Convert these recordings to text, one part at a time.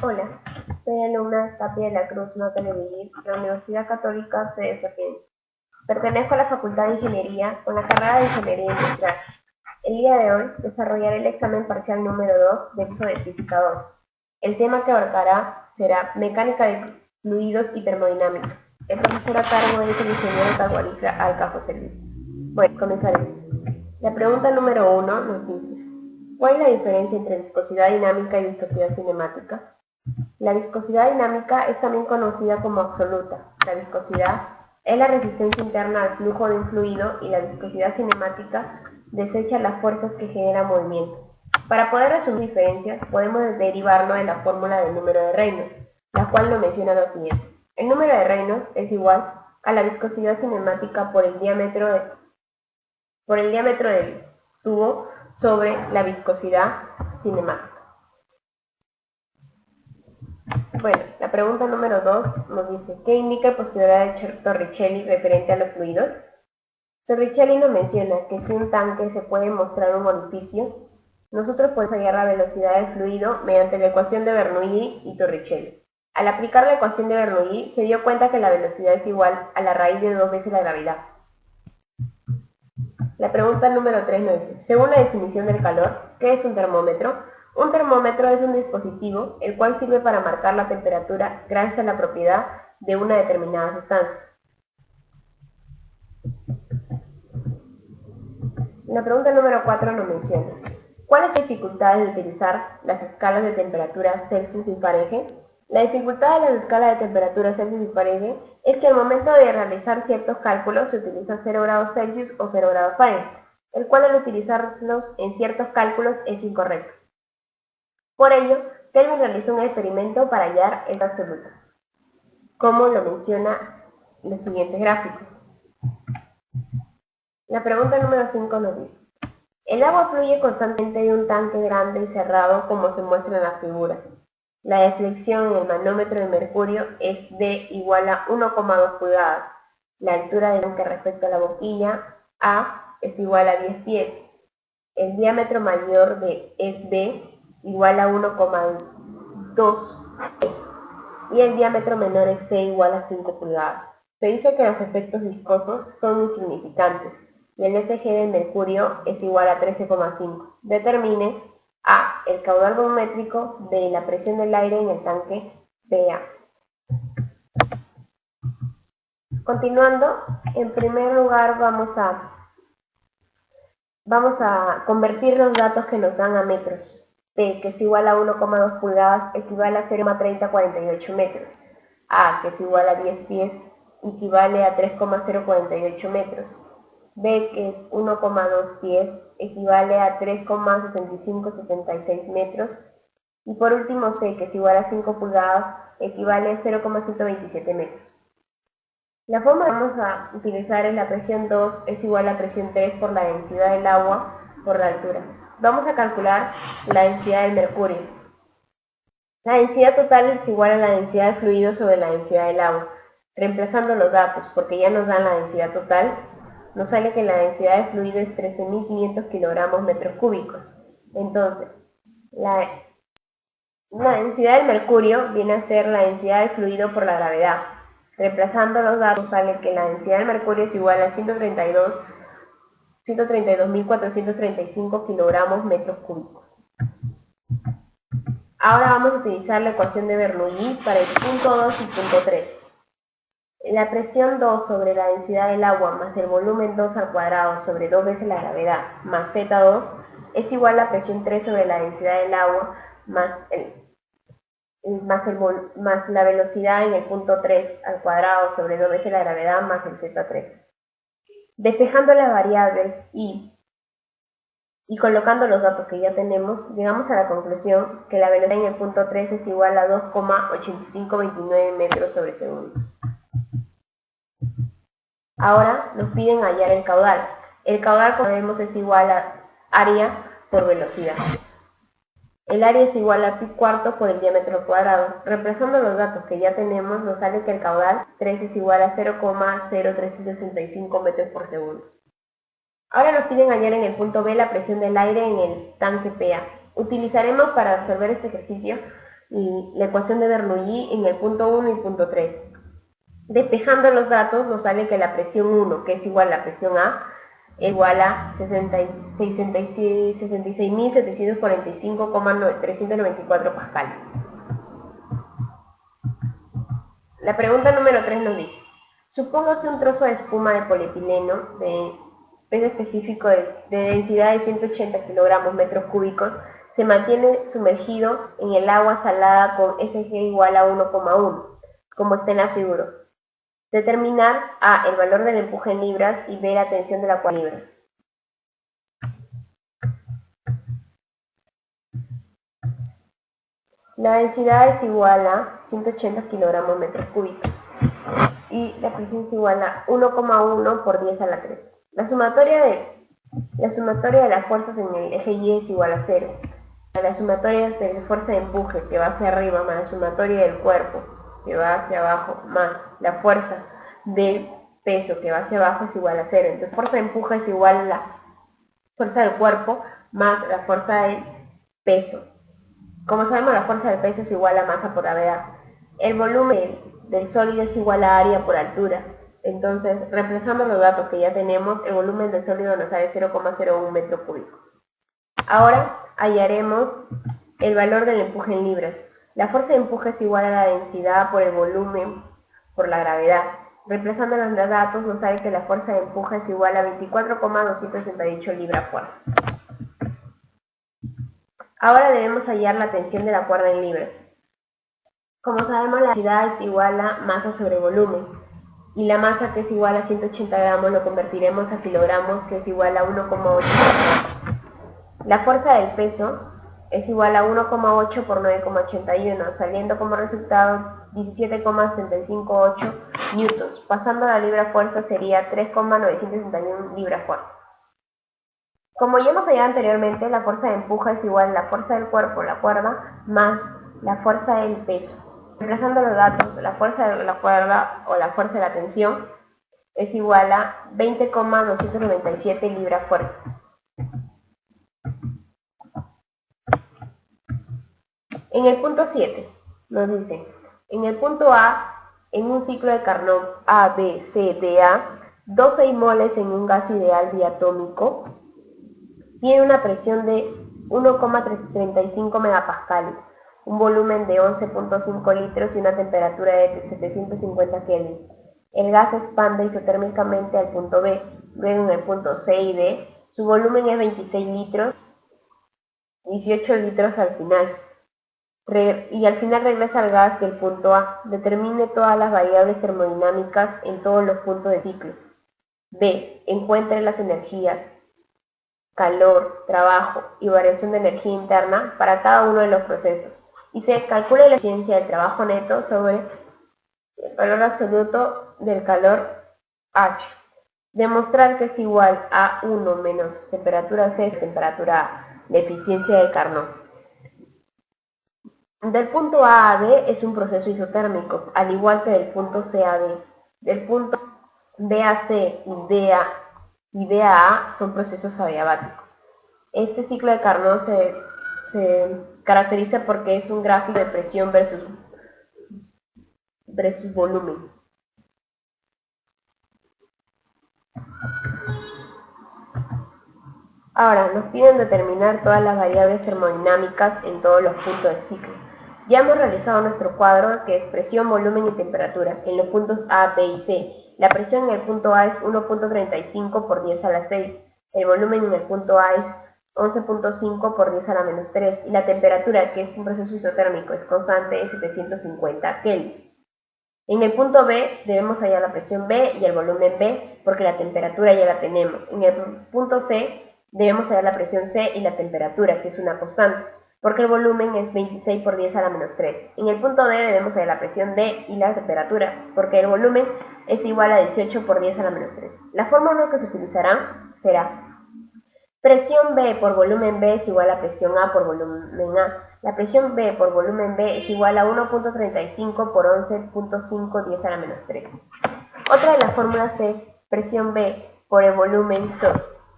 Hola, soy alumna Tapia de la Cruz Natalia Vivir, de la Universidad Católica sede Sapienza. Pertenezco a la Facultad de Ingeniería con la carrera de Ingeniería Industrial. El día de hoy desarrollaré el examen parcial número 2 del uso de Física 2. El tema que abarcará será Mecánica de Fluidos y Termodinámica. El profesor a cargo es el ingeniero Tahuarica Alca José Luis. Bueno, comenzaré. La pregunta número 1 nos dice: ¿cuál es la diferencia entre viscosidad dinámica y viscosidad cinemática? La viscosidad dinámica es también conocida como absoluta. La viscosidad es la resistencia interna al flujo de un fluido y la viscosidad cinemática desecha las fuerzas que generan movimiento. Para poder resumir diferencias, podemos derivarlo de la fórmula del número de Reynolds, la cual nos menciona lo siguiente. El número de Reynolds es igual a la viscosidad cinemática por el diámetro del tubo sobre la viscosidad cinemática. Bueno, la pregunta número 2 nos dice: ¿qué indica el postulado de Torricelli referente a los fluidos? Torricelli nos menciona que si un tanque se puede mostrar un orificio, nosotros podemos hallar la velocidad del fluido mediante la ecuación de Bernoulli y Torricelli. Al aplicar la ecuación de Bernoulli, se dio cuenta que la velocidad es igual a la raíz de 2 veces la gravedad. La pregunta número 3 nos dice: según la definición del calor, ¿qué es un termómetro? Un termómetro es un dispositivo el cual sirve para marcar la temperatura gracias a la propiedad de una determinada sustancia. La pregunta número 4 nos menciona: ¿cuál es la dificultad de utilizar las escalas de temperatura Celsius y Fahrenheit? La dificultad de las escalas de temperatura Celsius y Fahrenheit es que al momento de realizar ciertos cálculos se utiliza 0 grados Celsius o 0 grados Fahrenheit, el cual al utilizarlos en ciertos cálculos es incorrecto. Por ello, Kelvin realizó un experimento para hallar esta absoluta, como lo menciona los siguientes gráficos. La pregunta número 5 nos dice: el agua fluye constantemente de un tanque grande y cerrado como se muestra en la figura. La deflexión en el manómetro de mercurio es D igual a 1,2 pulgadas. La altura del tanque respecto a la boquilla A es igual a 10 pies. El diámetro mayor es B igual a 1,2 pies. Y el diámetro menor es C igual a 5 pulgadas. Se dice que los efectos viscosos son insignificantes y el FG de mercurio es igual a 13,5. Determine A. El caudal volumétrico de la presión del aire en el tanque PA. Continuando, en primer lugar vamos a convertir los datos que nos dan a metros. P, que es igual a 1,2 pulgadas, equivale a 0,3048 metros. A, que es igual a 10 pies, equivale a 3,048 metros. B, que es 1,2 pies, equivale a 3,6576 metros. Y por último C, que es igual a 5 pulgadas, equivale a 0,127 metros. La forma que vamos a utilizar es la presión 2 es igual a presión 3 por la densidad del agua por la altura. Vamos a calcular la densidad del mercurio. La densidad total es igual a la densidad del fluido sobre la densidad del agua. Reemplazando los datos, porque ya nos dan la densidad total, nos sale que la densidad del fluido es 13.500 kilogramos metros cúbicos. Entonces, la densidad del mercurio viene a ser la densidad del fluido por la gravedad. Reemplazando los datos sale que la densidad del mercurio es igual a 132.435 kilogramos metros cúbicos. Ahora vamos a utilizar la ecuación de Bernoulli para el punto 2 y punto 3. La presión 2 sobre la densidad del agua más el volumen 2 al cuadrado sobre 2 veces la gravedad más Z2 es igual a presión 3 sobre la densidad del agua más la velocidad en el punto 3 al cuadrado sobre 2 veces la gravedad más el Z3. Despejando las variables y colocando los datos que ya tenemos, llegamos a la conclusión que la velocidad en el punto 3 es igual a 2,8529 metros sobre segundo. Ahora nos piden hallar el caudal. El caudal, como vemos, es igual a área por velocidad. El área es igual a pi cuarto por el diámetro cuadrado. Reemplazando los datos que ya tenemos, nos sale que el caudal 3 es igual a 0,0365 metros por segundo. Ahora nos piden hallar en el punto B la presión del aire en el tanque PA. Utilizaremos para resolver este ejercicio la ecuación de Bernoulli en el punto 1 y punto 3. Despejando los datos nos sale que la presión 1, que es igual a la presión A, es igual a 66.745,394 pascales. La pregunta número 3 nos dice: suponga que un trozo de espuma de polietileno de peso específico de densidad de 180 kilogramos metros cúbicos se mantiene sumergido en el agua salada con FG igual a 1,1, como está en la figura. Determinar A, el valor del empuje en libras, y B, la tensión de la cual libras. La densidad es igual a 180 kilogramos metros cúbicos y la presión es igual a 1,1 por 10 a la 3. La sumatoria de las fuerzas en el eje Y es igual a 0. La sumatoria de la fuerza de empuje que va hacia arriba más la sumatoria del cuerpo que va hacia abajo más la fuerza del peso que va hacia abajo es igual a 0. Entonces, fuerza de empuje es igual a la fuerza del cuerpo más la fuerza del peso. Como sabemos, la fuerza del peso es igual a masa por gravedad. El volumen del sólido es igual a área por altura. Entonces, reemplazando los datos que ya tenemos, el volumen del sólido nos sale 0,01 metro cúbico. Ahora hallaremos el valor del empuje en libras. La fuerza de empuje es igual a la densidad por el volumen por la gravedad. Reemplazando los datos nos sale que la fuerza de empuje es igual a 24,268 libras-fuerza. Ahora debemos hallar la tensión de la cuerda en libras. Como sabemos, la densidad es igual a masa sobre volumen, y la masa, que es igual a 180 gramos, lo convertiremos a kilogramos, que es igual a 1,8. La fuerza del peso es igual a 1,8 por 9,81, saliendo como resultado 17,658 newtons. Pasando a la libra-fuerza sería 3,961 libras-fuerza. Como ya hemos hallado anteriormente, la fuerza de empuje es igual a la fuerza del cuerpo, la cuerda, más la fuerza del peso. Reemplazando los datos, la fuerza de la cuerda o la fuerza de la tensión es igual a 20,297 libras-fuerza. En el punto 7 nos dice: en el punto A, en un ciclo de Carnot A, B, C, D, A, 12 moles en un gas ideal diatómico tiene una presión de 1,35 megapascales, un volumen de 11,5 litros y una temperatura de 750 Kelvin. El gas se expande isotérmicamente al punto B. Luego, en el punto C y D, su volumen es 26 litros, 18 litros al final. Y al final regresa al gas del punto A. Determine todas las variables termodinámicas en todos los puntos del ciclo. B. Encuentre las energías, calor, trabajo y variación de energía interna para cada uno de los procesos. Y se calcula la eficiencia del trabajo neto sobre el valor absoluto del calor H. Demostrar que es igual a 1 menos temperatura C es temperatura A, la eficiencia del Carnot. Del punto A a B es un proceso isotérmico, al igual que del punto C a D. Del punto B a C y D a A son procesos adiabáticos. Este ciclo de Carnot se caracteriza porque es un gráfico de presión versus volumen. Ahora, nos piden determinar todas las variables termodinámicas en todos los puntos del ciclo. Ya hemos realizado nuestro cuadro, que es presión, volumen y temperatura, en los puntos A, B y C. La presión en el punto A es 1,35 por 10 a la 6. El volumen en el punto A es 11,5 por 10 a la menos 3. Y la temperatura, que es un proceso isotérmico, es constante, es 750 Kelvin. En el punto B debemos hallar la presión B y el volumen B, porque la temperatura ya la tenemos. En el punto C debemos hallar la presión C y la temperatura, que es una constante, porque el volumen es 26 por 10 a la menos 3. En el punto D debemos hallar la presión D y la temperatura, porque el volumen es igual a 18 por 10 a la menos 3. La fórmula que se utilizará será: presión B por volumen B es igual a presión A por volumen A. La presión B por volumen B es igual a 1,35 por 11,5 10 a la menos 3. Otra de las fórmulas es presión B por el volumen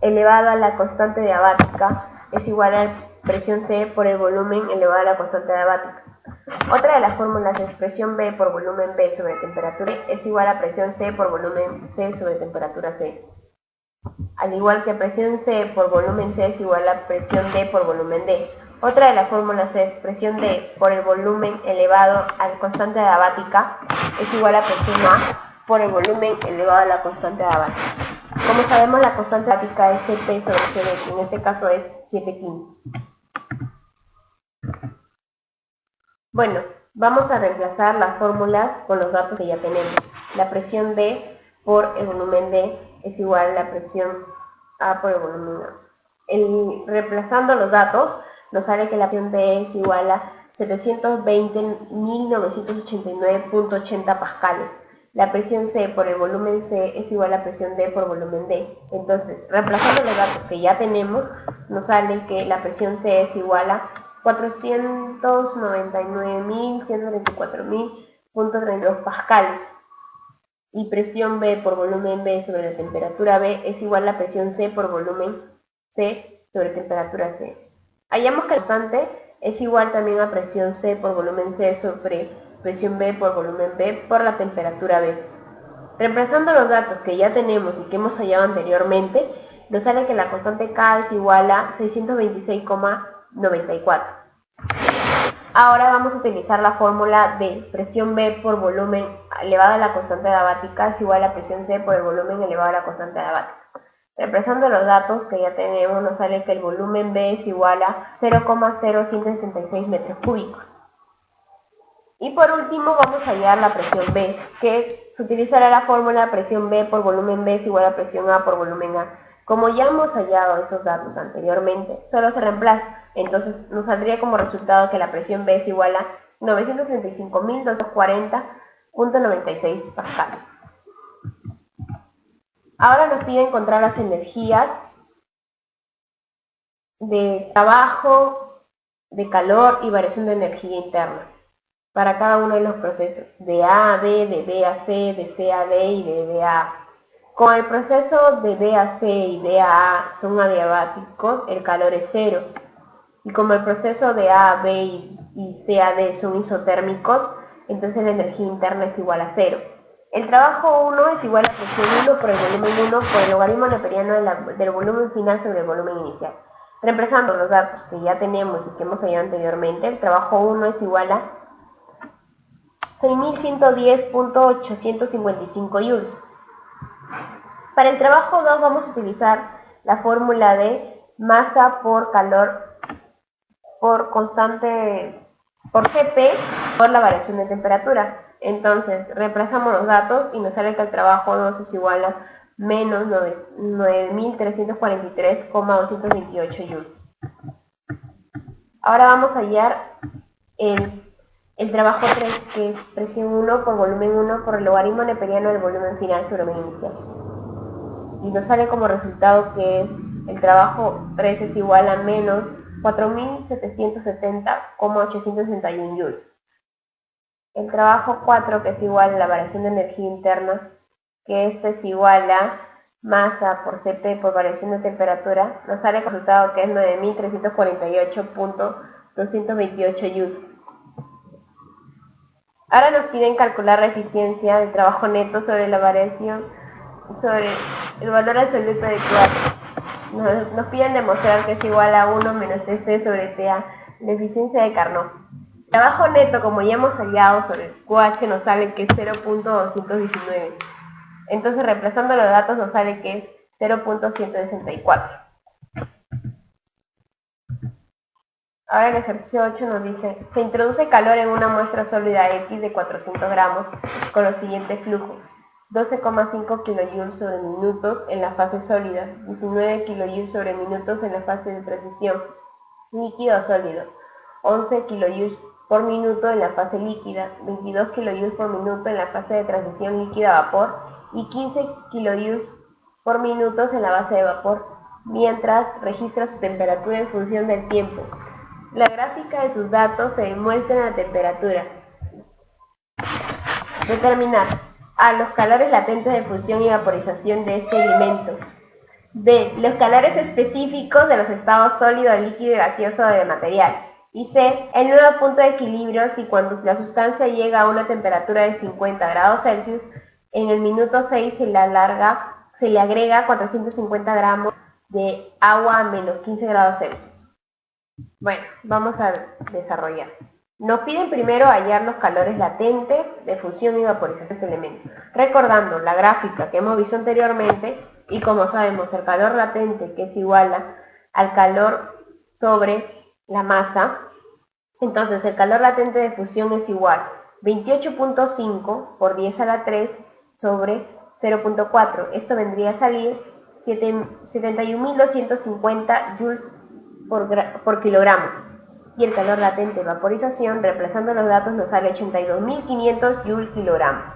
elevado a la constante diabática es igual a presión C por el volumen elevado a la constante diabática. Otra de las fórmulas es presión B por volumen B sobre temperatura es igual a presión C por volumen C sobre temperatura C. Al igual que presión C por volumen C es igual a presión D por volumen D. Otra de las fórmulas es presión D por el volumen elevado a la constante diabática es igual a presión A por el volumen elevado a la constante diabática. Como sabemos, la constante diabática es Cp sobre Cv, que en este caso es 7/5. Bueno, vamos a reemplazar las fórmulas con los datos que ya tenemos. La presión D por el volumen D es igual a la presión A por el volumen A. Reemplazando los datos, nos sale que la presión D es igual a 720.989.80 pascales. La presión C por el volumen C es igual a presión D por volumen D. Entonces, reemplazando los datos que ya tenemos, nos sale que la presión C es igual a 499.124.32 pascales. Y presión B por volumen B sobre la temperatura B es igual a presión C por volumen C sobre temperatura C. Hallamos que la constante es igual también a presión C por volumen C sobre presión B por volumen B por la temperatura B. Reemplazando los datos que ya tenemos y que hemos hallado anteriormente, nos sale que la constante K es igual a 626,94. Ahora vamos a utilizar la fórmula de presión B por volumen elevado a la constante diabática es igual a presión C por el volumen elevado a la constante diabática. Reemplazando los datos que ya tenemos, nos sale que el volumen B es igual a 0,0166 metros cúbicos. Y por último vamos a hallar la presión B, que se utilizará la fórmula presión B por volumen B es igual a presión A por volumen A. Como ya hemos hallado esos datos anteriormente, solo se reemplaza. Entonces nos saldría como resultado que la presión B es igual a 935.240.96 pascales. Ahora nos pide encontrar las energías de trabajo, de calor y variación de energía interna para cada uno de los procesos, de A a B, de B a C, de C a D y de D a A. Como el proceso de B a C y D a A son adiabáticos, el calor es cero. Y como el proceso de A a B y C a D son isotérmicos, entonces la energía interna es igual a cero. El trabajo 1 es igual a presión 1 por el volumen 1 por el logaritmo neperiano del volumen final sobre el volumen inicial. Reemplazando los datos que ya tenemos y que hemos hallado anteriormente, el trabajo 1 es igual a 6.110.855 joules. Para el trabajo 2 vamos a utilizar la fórmula de masa por calor por constante por Cp por la variación de temperatura. Entonces reemplazamos los datos y nos sale que el trabajo 2 es igual a menos 9.343,228 joules. Ahora vamos a hallar el trabajo 3, que es presión 1 por volumen 1 por el logaritmo neperiano del volumen final sobre el inicial. Y nos sale como resultado que el trabajo 3 es igual a menos 4.770,861 joules. El trabajo 4, que es igual a la variación de energía interna, que este es igual a masa por Cp por variación de temperatura, nos sale el resultado que es 9.348.228 joules. Ahora nos piden calcular la eficiencia del trabajo neto sobre la variación, sobre el valor absoluto de QH. Nos piden demostrar que es igual a 1 menos TC sobre TA, la eficiencia de Carnot. Trabajo neto, como ya hemos hallado sobre el QH, nos sale que es 0.219. Entonces, reemplazando los datos, nos sale que es 0.164. Ahora el ejercicio 8 nos dice, se introduce calor en una muestra sólida X de 400 gramos con los siguientes flujos. 12,5 kJ sobre minutos en la fase sólida, 19 kJ sobre minutos en la fase de transición líquido a sólido, 11 kJ por minuto en la fase líquida, 22 kJ por minuto en la fase de transición líquida a vapor y 15 kJ por minuto en la base de vapor, mientras registra su temperatura en función del tiempo. La gráfica de sus datos se muestra en la temperatura. Determinar a los calores latentes de fusión y vaporización de este elemento. B. Los calores específicos de los estados sólido, líquido y gaseoso del material. Y C. El nuevo punto de equilibrio si cuando la sustancia llega a una temperatura de 50 grados Celsius, en el minuto 6 se le agrega 450 gramos de agua a menos 15 grados Celsius. Bueno, vamos a desarrollar. Nos piden primero hallar los calores latentes de fusión y vaporización de este elemento. Recordando la gráfica que hemos visto anteriormente, y como sabemos, el calor latente, que es igual al calor sobre la masa, entonces el calor latente de fusión es igual 28.5 por 10 a la 3 sobre 0.4. Esto vendría a salir 71.250 joules por kilogramo. Y el calor latente de vaporización, reemplazando los datos, nos sale 82.500 joules kilogramos.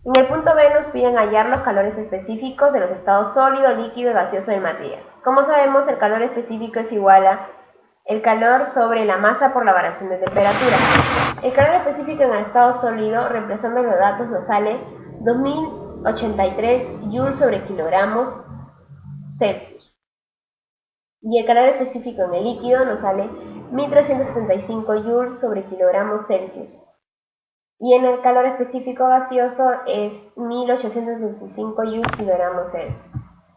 En el punto B nos piden hallar los calores específicos de los estados sólido, líquido y gaseoso del material. Como sabemos, el calor específico es igual a el calor sobre la masa por la variación de temperatura. El calor específico en el estado sólido, reemplazando los datos, nos sale 2083 joules sobre kilogramos Celsius. Y el calor específico en el líquido nos sale 1375 joules sobre kilogramos Celsius. Y en el calor específico gaseoso es 1825 joules kilogramos Celsius.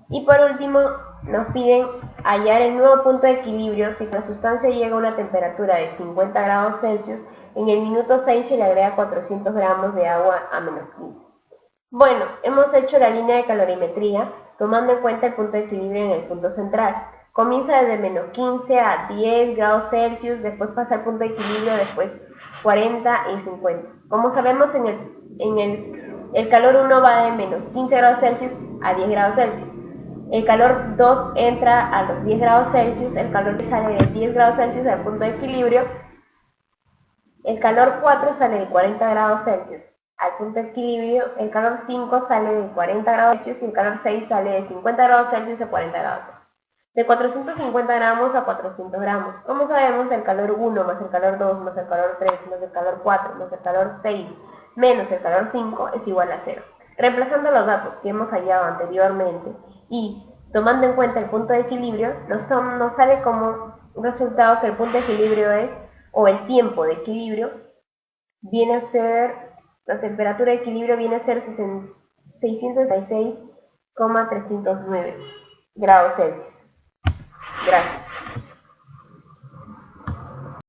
Y por último, nos piden hallar el nuevo punto de equilibrio si la sustancia llega a una temperatura de 50 grados Celsius, en el minuto 6 se le agrega 400 gramos de agua a menos 15. Bueno, hemos hecho la línea de calorimetría tomando en cuenta el punto de equilibrio en el punto central. Comienza desde menos 15 a 10 grados Celsius, después pasa al punto de equilibrio, después 40 y 50. Como sabemos, el calor 1 va de menos 15 grados Celsius a 10 grados Celsius. El calor 2 entra a los 10 grados Celsius, el calor que sale de 10 grados Celsius al punto de equilibrio. El calor 4 sale de 40 grados Celsius al punto de equilibrio, el calor 5 sale de 40 grados Celsius y el calor 6 sale de 50 grados Celsius a 40 grados Celsius. De 450 gramos a 400 gramos. Como sabemos, el calor 1 más el calor 2 más el calor 3 más el calor 4 más el calor 6 menos el calor 5 es igual a 0. Reemplazando los datos que hemos hallado anteriormente y tomando en cuenta el punto de equilibrio, nos sale como resultado que el punto de equilibrio es, o el tiempo de equilibrio, viene a ser, la temperatura de equilibrio viene a ser 666,309 grados Celsius. Gracias.